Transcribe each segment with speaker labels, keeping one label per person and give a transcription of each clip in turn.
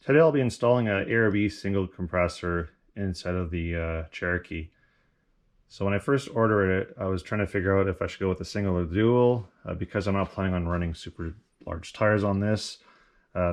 Speaker 1: Today I'll be installing an ARB single compressor inside of the Cherokee. So when I first ordered it, I was trying to figure out if I should go with a single or dual. Because I'm not planning on running super large tires on this.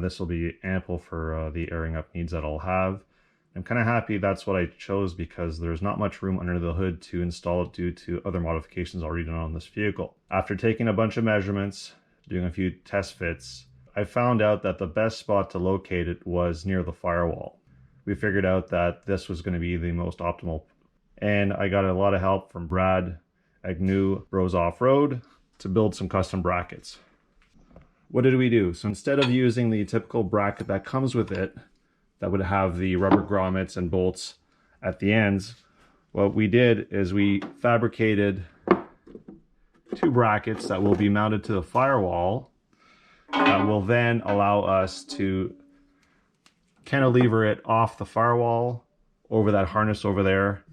Speaker 1: This will be ample for the airing up needs that I'll have. I'm kind of happy that's what I chose because there's not much room under the hood to install it due to other modifications already done on this vehicle. After taking a bunch of measurements, doing a few test fits, I found out that the best spot to locate it was near the firewall. We figured out that this was going to be the most optimal, and I got a lot of help from Brad at GNU Brothers Off Road to build some custom brackets. What did we do? So instead of using the typical bracket that comes with it, that would have the rubber grommets and bolts at the ends, what we did is we fabricated two brackets that will be mounted to the firewall that will then allow us to cantilever it off the firewall over that harness over there.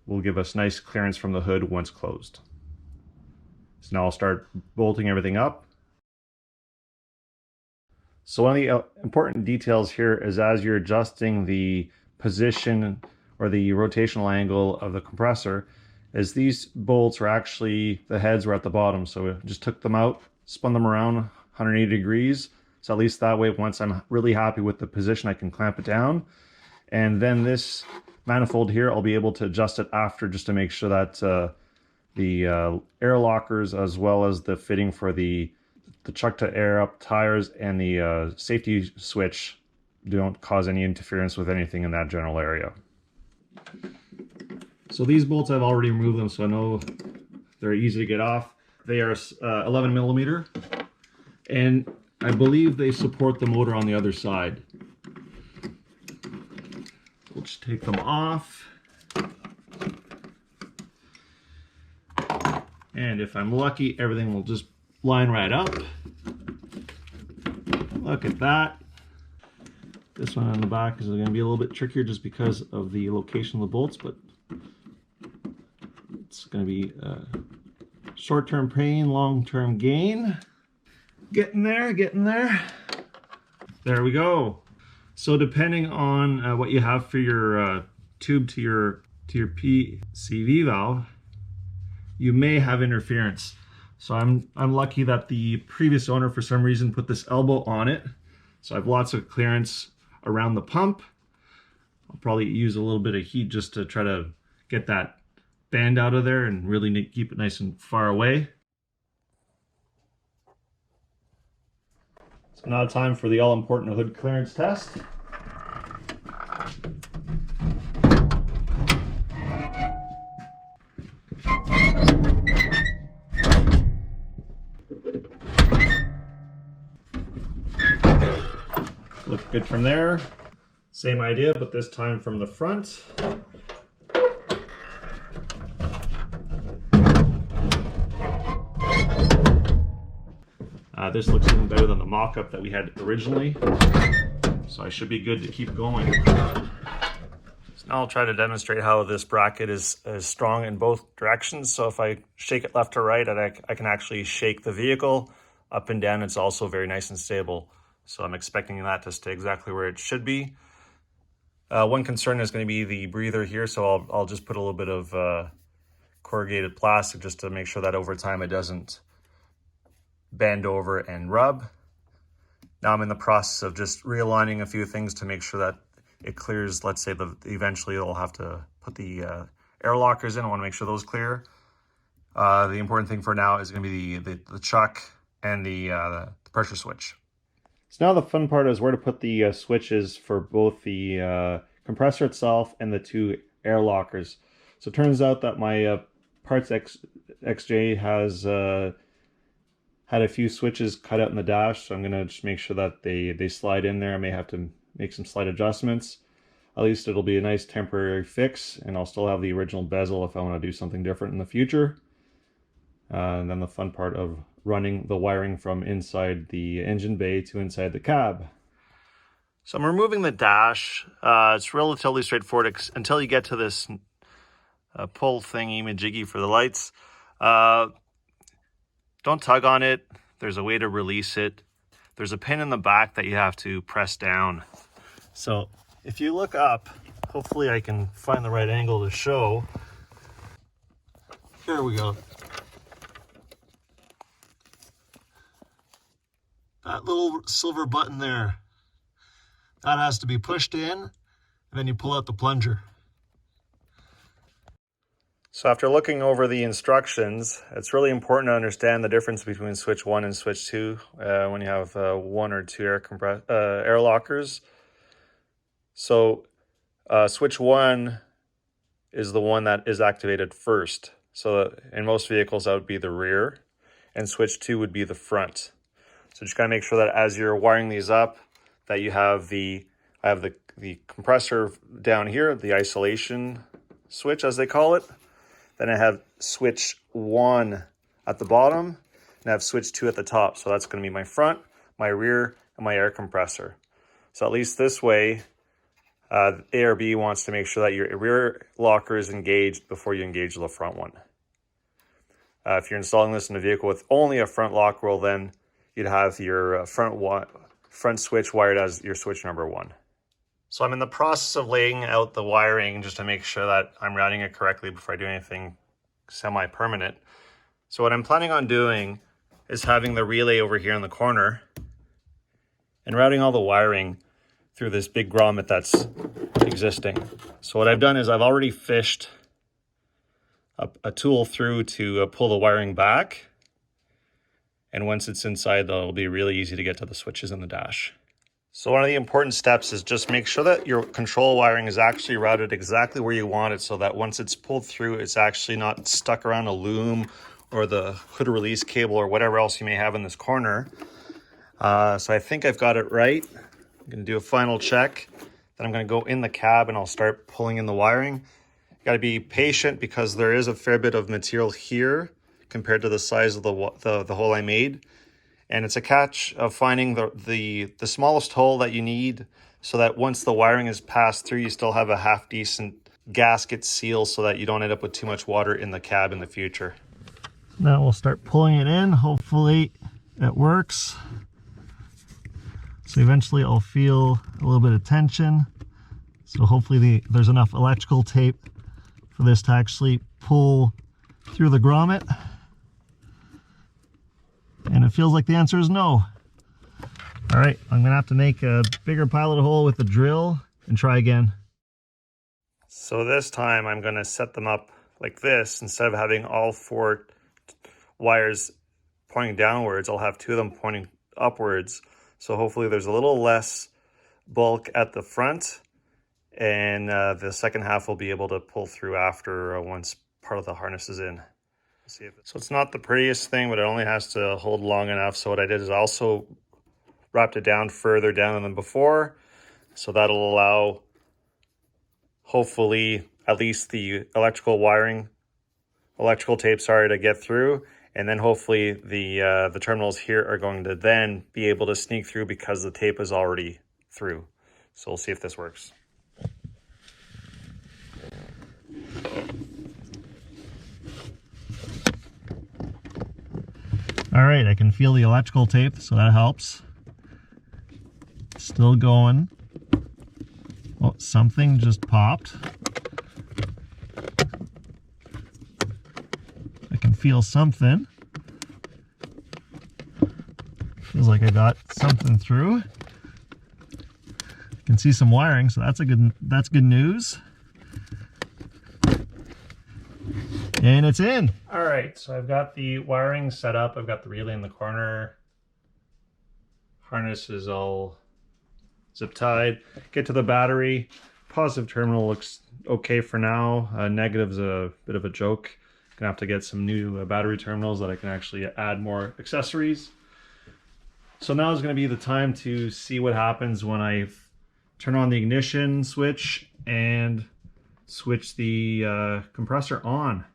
Speaker 1: Will give us nice clearance from the hood once closed. So now I'll start bolting everything up. So one of the important details here is as you're adjusting the position or the rotational angle of the compressor, is these bolts are actually, the heads were at the bottom. So we just took them out, spun them around 180 degrees. So at least that way, once I'm really happy with the position, I can clamp it down. And then this manifold here, I'll be able to adjust it after just to make sure that the air lockers, as well as the fitting for the chuck to air up tires and the safety switch, don't cause any interference with anything in that general area. So these bolts, I've already removed them, so I know they're easy to get off. They are 11 millimeter, and I believe they support the motor on the other side. We'll just take them off. And if I'm lucky, everything will just line right up. Look at that. This one on the back is going to be a little bit trickier just because of the location of the bolts, but it's going to be short-term pain, long-term gain. Getting there, getting there. There we go. So depending on what you have for your tube to your PCV valve, you may have interference. So I'm lucky that the previous owner for some reason put this elbow on it. So I have lots of clearance around the pump. I'll probably use a little bit of heat just to try to get that band out of there and really keep it nice and far away. So now time for the all-important hood clearance test. Look good from there. Same idea, but this time from the front. This looks even better than the mock-up that we had originally, so I should be good to keep going. So now I'll try to demonstrate how this bracket is strong in both directions. So if I shake it left to right, I can actually shake the vehicle up and down. It's also very nice and stable. So I'm expecting that to stay exactly where it should be. One concern is going to be the breather here, so I'll just put a little bit of corrugated plastic just to make sure that over time it doesn't bend over and rub. Now I'm in the process of just realigning a few things to make sure that it clears. Let's say eventually I'll have to put the air lockers in. I want to make sure those clear. The important thing for now is going to be the chuck and the pressure switch. So now the fun part is where to put the switches for both the compressor itself and the two air lockers. So it turns out that my Parts XJ has had a few switches cut out in the dash, so I'm going to just make sure that they slide in there. I may have to make some slight adjustments. At least it'll be a nice temporary fix, and I'll still have the original bezel if I want to do something different in the future. And then the fun part of running the wiring from inside the engine bay to inside the cab. So I'm removing the dash. It's relatively straightforward until you get to this pull thingy majiggy for the lights. Don't tug on it. There's a way to release it. there's a pin in the back that you have to press down. So if you look up, hopefully I can find the right angle to show. There we go. That little silver button there, that has to be pushed in, and then you pull out the plunger. So after looking over the instructions, it's really important to understand the difference between switch 1 and switch 2 when you have 1 or 2 air lockers. So switch 1 is the one that is activated first. So in most vehicles that would be the rear, and switch 2 would be the front. So just gotta make sure that as you're wiring these up, that you have I have the compressor down here, the isolation switch as they call it. Then I have switch 1 at the bottom, and I have switch 2 at the top. So that's going to be my front, my rear, and my air compressor. So at least this way, ARB wants to make sure that your rear locker is engaged before you engage the front one. If you're installing this in a vehicle with only a front lock, well then you'd have your front switch wired as your switch number 1. So I'm in the process of laying out the wiring just to make sure that I'm routing it correctly before I do anything semi-permanent. So what I'm planning on doing is having the relay over here in the corner and routing all the wiring through this big grommet that's existing. So what I've done is I've already fished a tool through to pull the wiring back. And once it's inside, though, it'll be really easy to get to the switches in the dash. So one of the important steps is just make sure that your control wiring is actually routed exactly where you want it, so that once it's pulled through, it's actually not stuck around a loom or the hood release cable or whatever else you may have in this corner. So I think I've got it right. I'm going to do a final check. Then I'm going to go in the cab and I'll start pulling in the wiring. You got to be patient because there is a fair bit of material here compared to the size of the hole I made. And it's a catch of finding the smallest hole that you need so that once the wiring is passed through, you still have a half decent gasket seal so that you don't end up with too much water in the cab in the future. Now we'll start pulling it in. Hopefully it works. So eventually I'll feel a little bit of tension. So hopefully there's enough electrical tape for this to actually pull through the grommet. And it feels like the answer is no. All right, I'm gonna have to make a bigger pilot hole with the drill and try again. So this time I'm gonna set them up like this. Instead of having all 4 wires pointing downwards, I'll have 2 of them pointing upwards. So hopefully there's a little less bulk at the front, and the second half will be able to pull through after once part of the harness is in. So it's not the prettiest thing, but it only has to hold long enough. So what I did is also wrapped it down further down than before. So that'll allow, hopefully, at least the electrical tape, to get through. And then hopefully the terminals here are going to then be able to sneak through because the tape is already through. So we'll see if this works. All right, I can feel the electrical tape, so that helps. Still going. Oh, something just popped. I can feel something. Feels like I got something through. I can see some wiring, so that's good news. And it's in. All right, so I've got the wiring set up. I've got the relay in the corner. Harness is all zip tied. Get to the battery. Positive terminal looks okay for now. Negative's a bit of a joke. Gonna have to get some new battery terminals that I can actually add more accessories. So now is gonna be the time to see what happens when I turn on the ignition switch and switch the compressor on.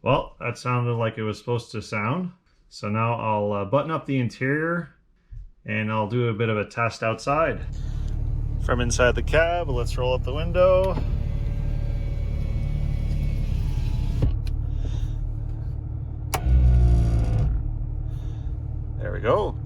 Speaker 1: Well, that sounded like it was supposed to sound. So now I'll button up the interior and I'll do a bit of a test outside. from inside the cab. Let's roll up the window. There we go.